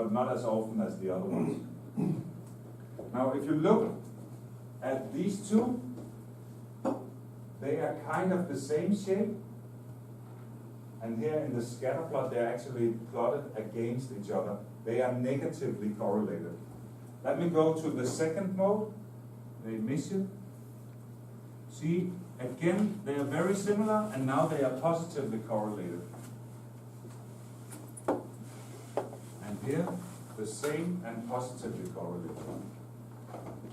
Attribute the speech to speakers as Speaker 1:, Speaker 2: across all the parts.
Speaker 1: but not as often as the other ones. Now, if you look at these two, they are kind of the same shape. And here in the scatter plot, they're actually plotted against each other. They are negatively correlated. Let me go to the second mode, the emission. See, again, they are very similar, and now they are positively correlated. And here, the same and positively correlated.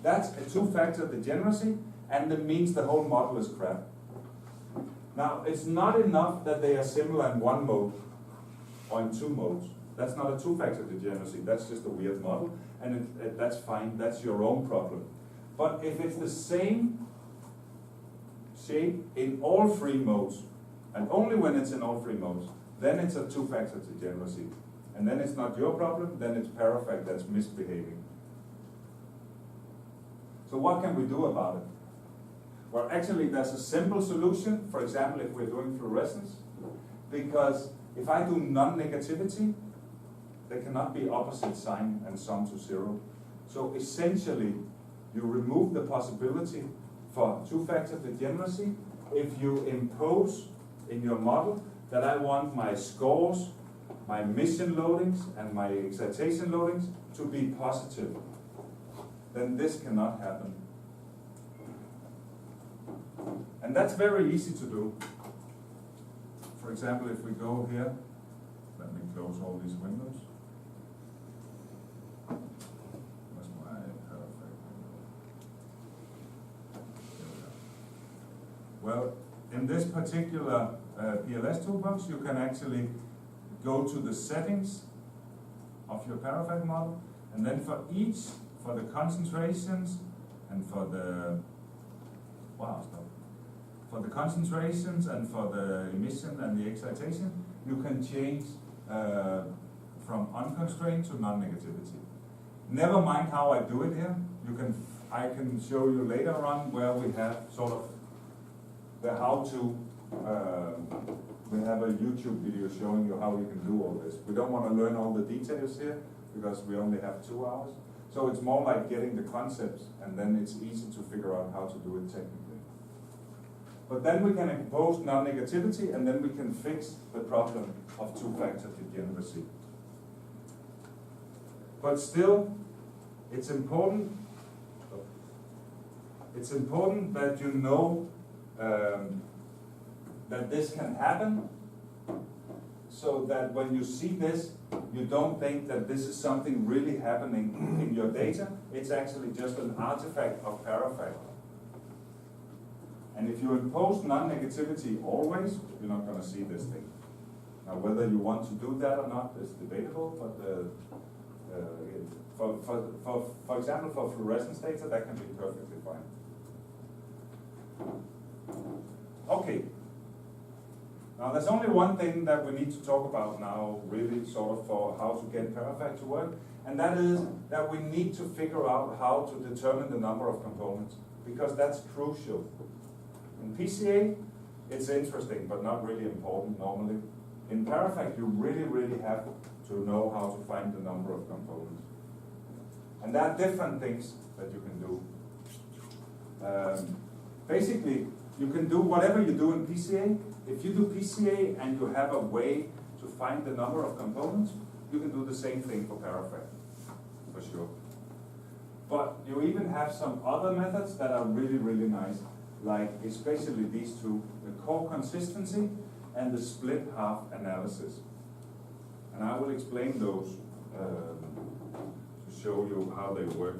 Speaker 1: That's a two-factor degeneracy, and it means the whole model is crap. Now, it's not enough that they are similar in one mode or in two modes. That's not a two-factor degeneracy. That's just a weird model, and that's fine. That's your own problem. But if it's the same shape in all three modes, and only when it's in all three modes, then it's a two-factor degeneracy. And then it's not your problem, then it's Parafac that's misbehaving. So what can we do about it? Well, actually, there's a simple solution, for example, if we're doing fluorescence, because if I do non-negativity, they cannot be opposite sign and sum to zero. So essentially, you remove the possibility for two-factor degeneracy if you impose in your model that I want my scores, my emission loadings, and my excitation loadings to be positive. Then this cannot happen. And that's very easy to do. For example, if we go here, let me close all these windows. Where's my Parafac window? Here we are. Well, in this particular PLS toolbox, you can actually go to the settings of your Parafac model, and then for the concentrations and for the for the concentrations and for the emission and the excitation, you can change from unconstrained to non-negativity. Never mind how I do it here. I can show you later on where we have sort of the how-to. We have a YouTube video showing you how you can do all this. We don't want to learn all the details here because we only have 2 hours. So it's more like getting the concepts, and then it's easy to figure out how to do it technically. But then we can impose non-negativity, and then we can fix the problem of two-factor degeneracy. But still, it's important that you know that this can happen, so that when you see this, you don't think that this is something really happening in your data. It's actually just an artifact of Parafac. And if you impose non-negativity always, you're not going to see this thing. Now, whether you want to do that or not is debatable, but for example, for fluorescence data, that can be perfectly fine. Okay. Now, there's only one thing that we need to talk about now, really, sort of for how to get Parafac to work, and that is that we need to figure out how to determine the number of components, because that's crucial. In PCA, it's interesting, but not really important normally. In Parafac, you really, really have to know how to find the number of components. And there are different things that you can do. Basically, you can do whatever you do in PCA. If you do PCA and you have a way to find the number of components, you can do the same thing for Parafac, for sure. But you even have some other methods that are really, really nice, like especially these two, the core consistency and the split half analysis. And I will explain those to show you how they work.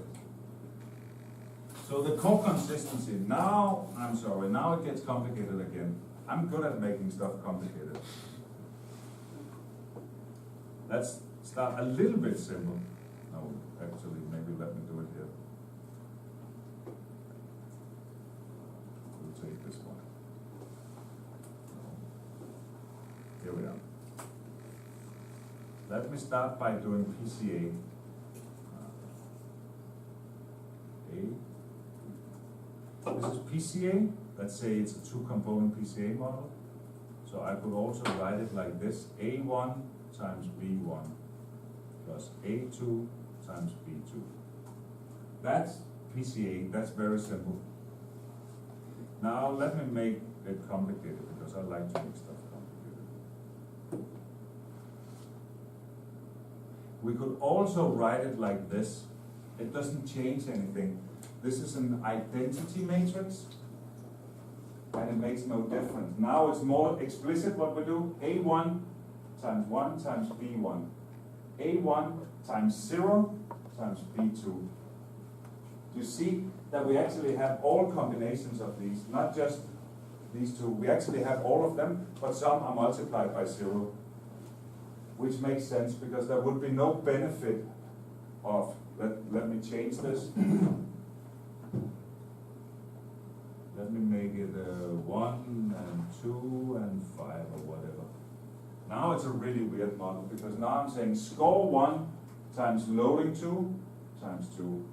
Speaker 1: So the core consistency, now it gets complicated again. I'm good at making stuff complicated. Let's start a little bit simple. No, actually, maybe let me do it here. We'll take this one. Here we are. Let me start by doing PCA. This is PCA. Let's say it's a two-component PCA model. So I could also write it like this: A1 times B1 plus A2 times B2. That's PCA, that's very simple. Now let me make it complicated because I like to make stuff complicated. We could also write it like this. It doesn't change anything. This is an identity matrix, and it makes no difference. Now it's more explicit what we do. A1 times 1 times B1. A1 times 0 times B2. You see that we actually have all combinations of these, not just these two. We actually have all of them, but some are multiplied by 0, which makes sense because there would be no benefit of, let me change this. Let me make it 1 and 2 and 5 or whatever. Now it's a really weird model because now I'm saying score 1 times loading 2 times 2.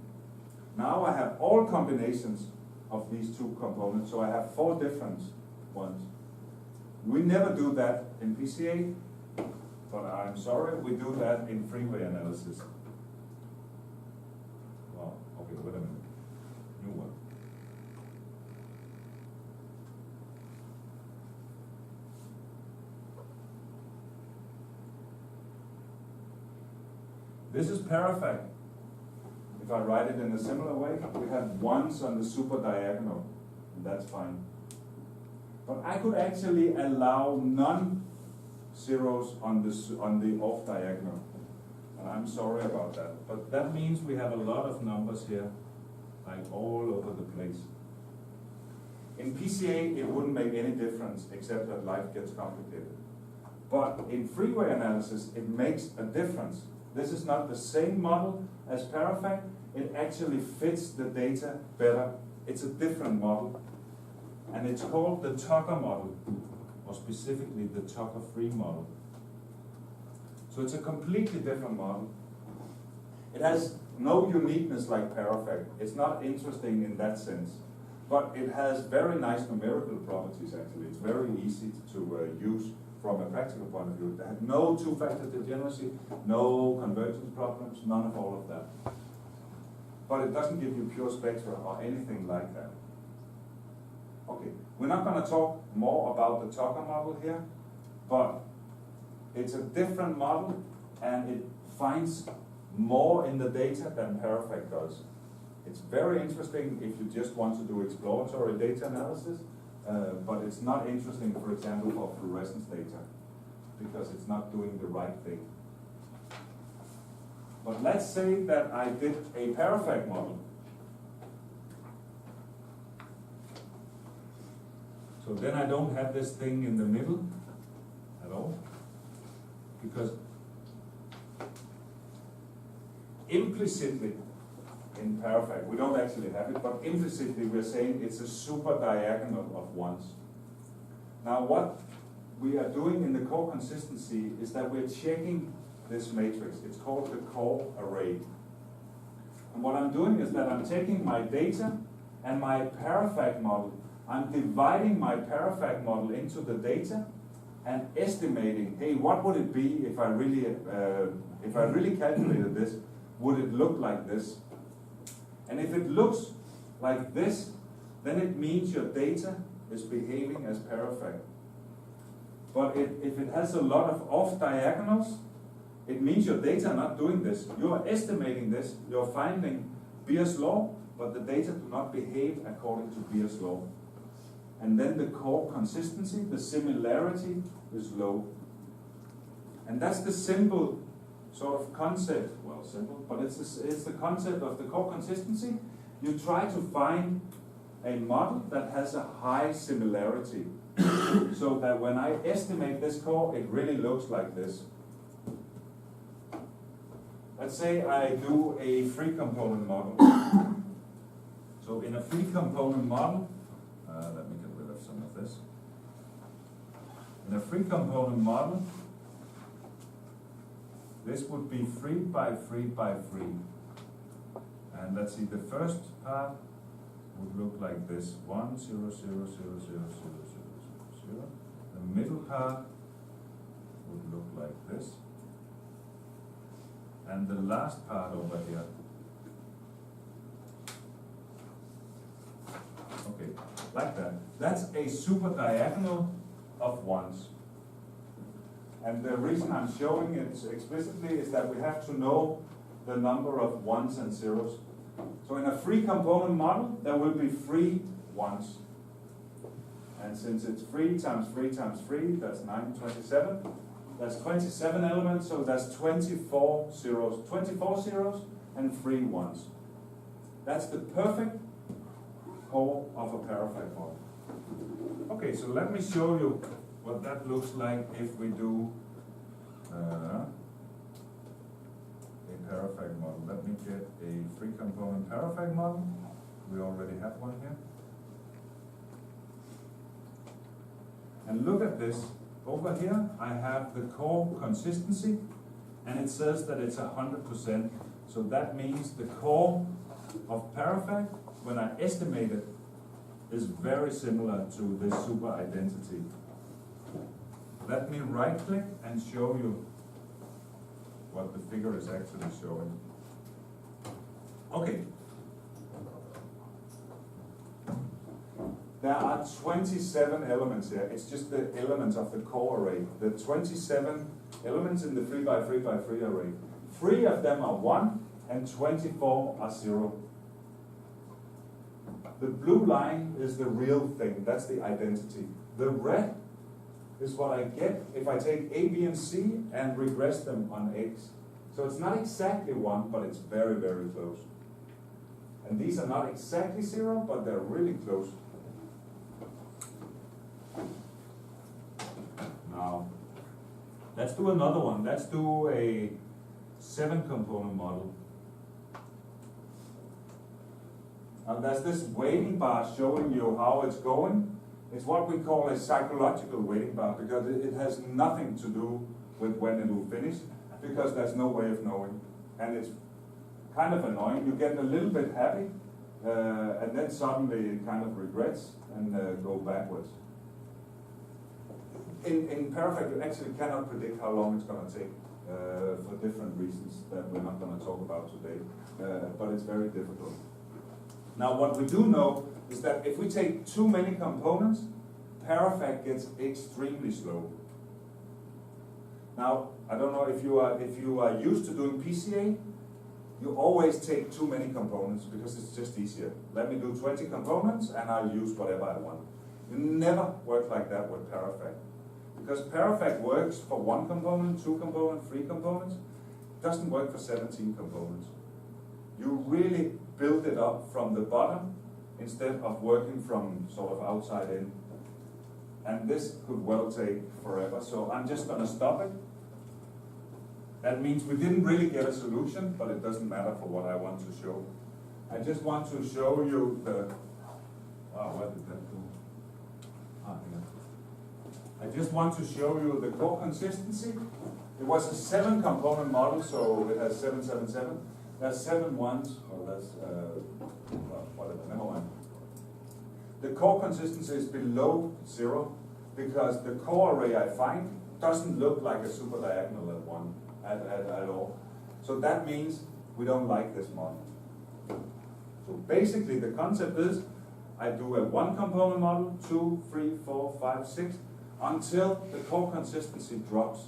Speaker 1: Now I have all combinations of these two components, so I have 4 different ones. We never do that in PCA, but I'm sorry, we do that in freeway analysis. Well, okay, wait a minute. New one. This is Parafac. If I write it in a similar way, we have ones on the super diagonal, and that's fine. But I could actually allow non-zeros on the off diagonal, and I'm sorry about that. But that means we have a lot of numbers here, like all over the place. In PCA, it wouldn't make any difference except that life gets complicated. But in freeway analysis, it makes a difference. This is not the same model as Parafac. It actually fits the data better. It's a different model. And it's called the Tucker model, or specifically the Tucker-free model. So it's a completely different model. It has no uniqueness like Parafac. It's not interesting in that sense. But it has very nice numerical properties, actually. It's very easy to use from a practical point of view. They have no two-factor degeneracy, no convergence problems, none of all of that. But it doesn't give you pure spectra or anything like that. Okay, we're not going to talk more about the Tucker model here, but it's a different model and it finds more in the data than Parafac does. It's very interesting if you just want to do exploratory data analysis, but it's not interesting, for example, for fluorescence data, because it's not doing the right thing. But let's say that I did a Parafac model. So then I don't have this thing in the middle at all, because implicitly in Parafac, we don't actually have it, but implicitly we're saying it's a super diagonal of ones. Now what we are doing in the core consistency is that we're checking this matrix. It's called the core array. And what I'm doing is that I'm taking my data and my Parafac model, I'm dividing my Parafac model into the data and estimating, hey, what would it be if I really calculated this? Would it look like this? And if it looks like this, then it means your data is behaving as Parafac. But if it has a lot of off diagonals, it means your data are not doing this. You are estimating this, you're finding Beer's law, but the data do not behave according to Beer's law. And then the core consistency, the similarity, is low. And that's the simple sort of concept, well, simple, but it's the concept of the core consistency. You try to find a model that has a high similarity, so that when I estimate this core, it really looks like this. Let's say I do a free component model. So in a free component model, let me get rid of some of this. In a free component model, this would be 3 by 3 by 3. And let's see, the first part would look like this. 1, 0, 0, 0, 0, 0, 0, 0. The middle part would look like this. and the last part over here. Okay, like that. That's a super diagonal of ones. And the reason I'm showing it explicitly is that we have to know the number of ones and zeros. So in a free component model, there will be free ones. And since it's 3 times 3 times 3, that's 927. That's 27 elements, so that's 24 zeros. 24 zeros and 3 ones. That's the perfect core of a Parafac model. Okay, so let me show you what that looks like if we do a Parafac model. Let me get a free component Parafac model. We already have one here. And look at this. Over here, I have the core consistency, and it says that it's 100%. So that means the core of Parafac, when I estimate it, is very similar to this super identity. Let me right-click and show you what the figure is actually showing. Okay. There are 27 elements here. It's just the elements of the core array. The 27 elements in the 3 by 3 by 3 array. 3 of them are 1 and 24 are 0. The blue line is the real thing. That's the identity. The red is what I get if I take A, B, and C and regress them on X. So it's not exactly 1, but it's very, very close. And these are not exactly 0, but they're really close. Now, let's do another one. Let's do a 7-component model. Now there's this weighting bar showing you how it's going. It's what we call a psychological weighting bar because it has nothing to do with when it will finish because there's no way of knowing. And it's kind of annoying. You get a little bit happy and then suddenly it kind of regrets and go backwards. In Parafac, you actually cannot predict how long it's going to take for different reasons that we're not going to talk about today, but it's very difficult. Now, what we do know is that if we take too many components, Parafac gets extremely slow. Now, I don't know if you are used to doing PCA, you always take too many components because it's just easier. Let me do 20 components and I'll use whatever I want. You never work like that with Parafac. Because Parafac works for 1 component, 2 components, 3 components. It doesn't work for 17 components. You really build it up from the bottom instead of working from sort of outside in. And this could well take forever, so I'm just going to stop it. That means we didn't really get a solution, but it doesn't matter for what I want to show. I just want to show you the... Oh, what did that do? Ah, yeah. I just want to show you the core consistency. It was a 7-component model, so it has 777. There's 7 ones, or that's, well, whatever, never mind. The core consistency is below 0 because the core array I find doesn't look like a super diagonal at all. So that means we don't like this model. So basically the concept is I do a 1-component model, 2, 3, 4, 5, 6, until the core consistency drops,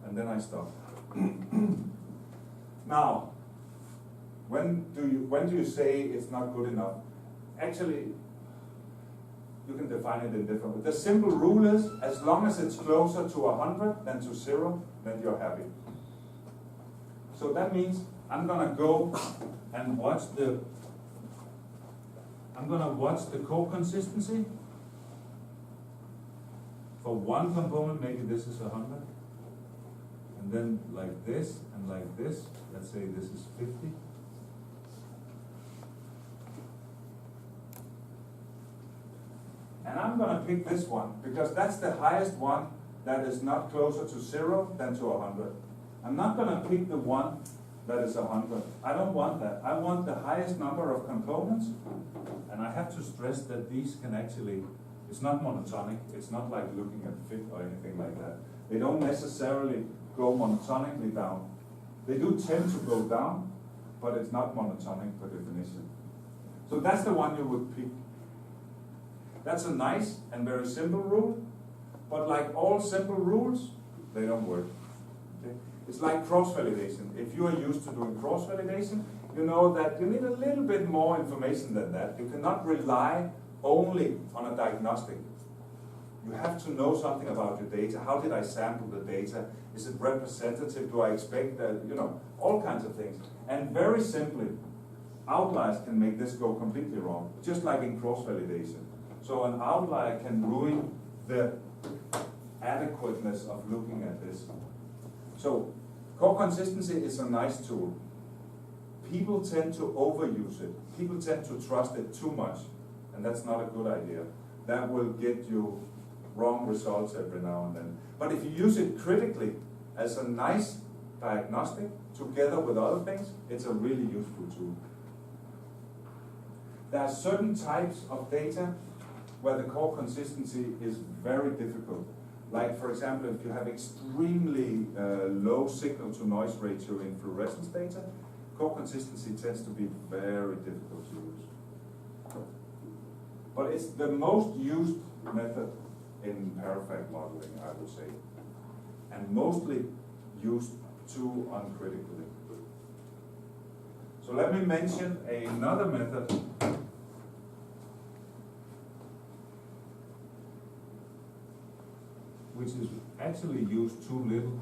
Speaker 1: and then I stop. Now, when do you say it's not good enough? Actually, you can define it in different ways. The simple rule is, as long as it's closer to 100 than to 0, then you're happy. So that means I'm gonna go and watch the core consistency. For 1 component, maybe this is 100. And then like this and like this, let's say this is 50. And I'm going to pick this one because that's the highest one that is not closer to 0 than to 100. I'm not going to pick the one that is 100. I don't want that. I want the highest number of components. And I have to stress that these can actually, it's not monotonic. It's not like looking at fit or anything like that. They don't necessarily go monotonically down. They do tend to go down, but it's not monotonic per definition. So that's the one you would pick. That's a nice and very simple rule, but like all simple rules, they don't work. Okay? It's like cross-validation. If you are used to doing cross-validation, you know that you need a little bit more information than that. You cannot rely only on a diagnostic. You have to know something about your data. How did I sample the data? Is it representative? Do I expect that? You know, all kinds of things. And very simply, outliers can make this go completely wrong, just like in cross-validation. So an outlier can ruin the adequateness of looking at this. So core consistency is a nice tool. People tend to overuse it. People tend to trust it too much, and that's not a good idea. That will get you wrong results every now and then. But if you use it critically as a nice diagnostic together with other things, it's a really useful tool. There are certain types of data where the core consistency is very difficult. Like, for example, if you have extremely low signal-to-noise ratio in fluorescence data, core consistency tends to be very difficult to use. But it's the most used method in Parafac modeling, I would say, and mostly used too uncritically. So let me mention another method which is actually used too little.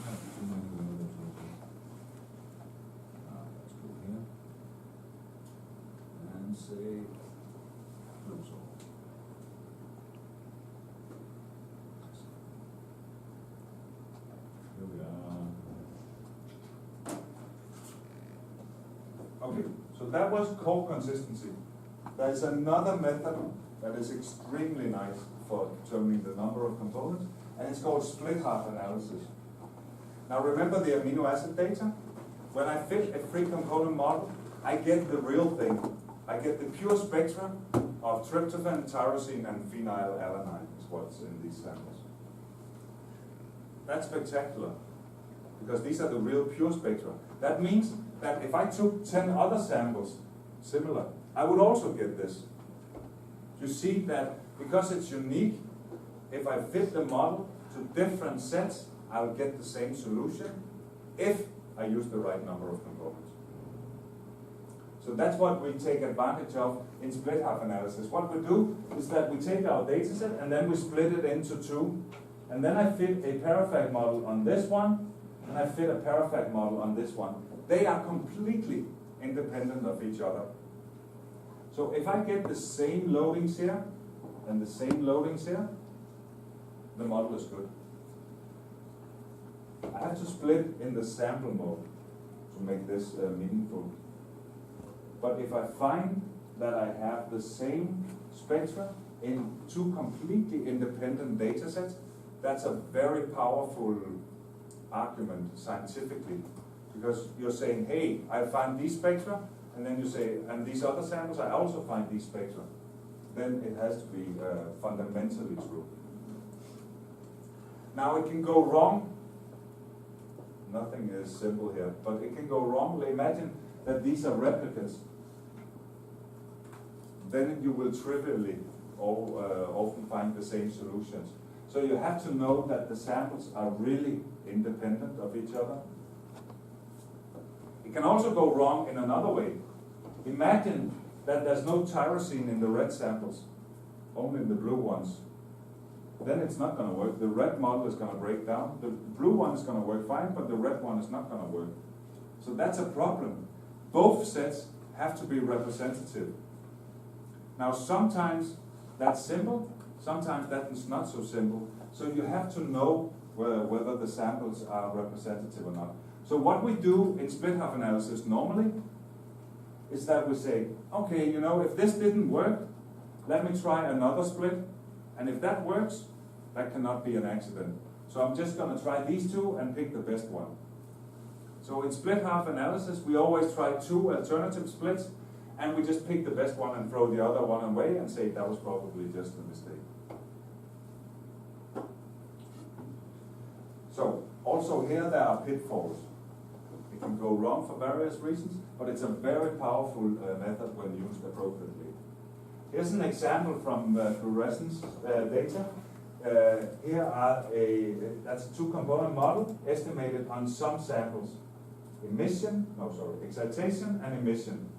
Speaker 1: Let's go here and say oops. Here we are. Okay, so that was core consistency. There is another method that is extremely nice for determining the number of components, and it's called split half analysis. Now remember the amino acid data? When I fit a free component model, I get the real thing. I get the pure spectra of tryptophan, tyrosine, and phenylalanine is what's in these samples. That's spectacular, because these are the real pure spectra. That means that if I took 10 other samples, similar, I would also get this. You see that because it's unique, if I fit the model to different sets, I'll get the same solution if I use the right number of components. So that's what we take advantage of in split half analysis. What we do is that we take our data set and then we split it into two. And then I fit a Parafac model on this one, and I fit a Parafac model on this one. They are completely independent of each other. So if I get the same loadings here and the same loadings here, the model is good. I have to split in the sample mode to make this meaningful. But if I find that I have the same spectra in two completely independent data sets, that's a very powerful argument scientifically. Because you're saying, hey, I find these spectra, and then you say, and these other samples, I also find these spectra. Then it has to be fundamentally true. Now it can go wrong. Nothing is simple here, but it can go wrong. Imagine that these are replicas. Then you will trivially often find the same solutions. So you have to know that the samples are really independent of each other. It can also go wrong in another way. Imagine that there's no tyrosine in the red samples, only in the blue ones. Then it's not going to work. The red model is going to break down. The blue one is going to work fine, but the red one is not going to work. So that's a problem. Both sets have to be representative. Now sometimes that's simple, sometimes that is not so simple. So you have to know whether the samples are representative or not. So what we do in split half analysis normally is that we say, okay, you know, if this didn't work, let me try another split. And if that works, that cannot be an accident. So I'm just going to try these two and pick the best one. So in split half analysis, we always try two alternative splits, and we just pick the best one and throw the other one away and say that was probably just a mistake. So also here there are pitfalls. It can go wrong for various reasons, but it's a very powerful method when used appropriately. Here's an example from fluorescence data. Here are that's a two-component model estimated on some samples. Excitation and emission.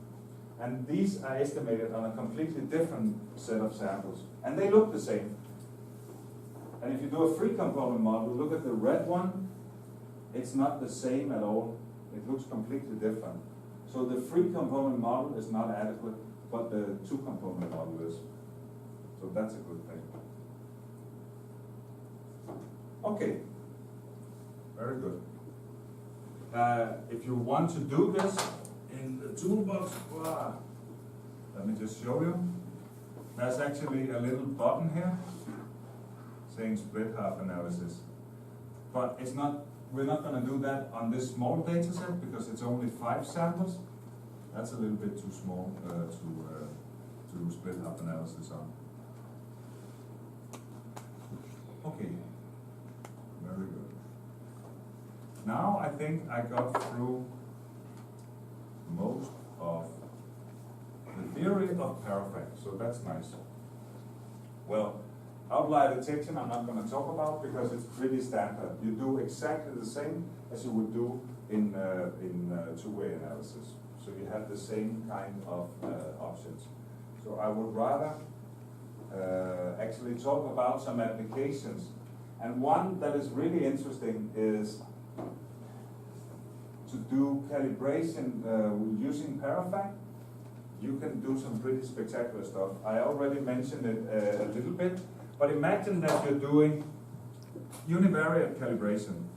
Speaker 1: And these are estimated on a completely different set of samples. And they look the same. And if you do a three-component model, look at the red one, it's not the same at all. It looks completely different. So the three-component model is not adequate, but the two-component model is. So that's a good thing. Okay, very good. If you want to do this in the toolbox, let me just show you. There's actually a little button here saying split half analysis. But it's not. We're not going to do that on this small data set because it's only 5 samples. That's a little bit too small to split half analysis on. Okay, very good. Now I think I got through most of the theory of Parafac, so that's nice. Well, outlier detection I'm not going to talk about because it's pretty standard. You do exactly the same as you would do in two-way analysis. So you have the same kind of options. So I would rather actually talk about some applications. And one that is really interesting is to do calibration using Parafac. You can do some pretty spectacular stuff. I already mentioned it a little bit. But imagine that you're doing univariate calibration.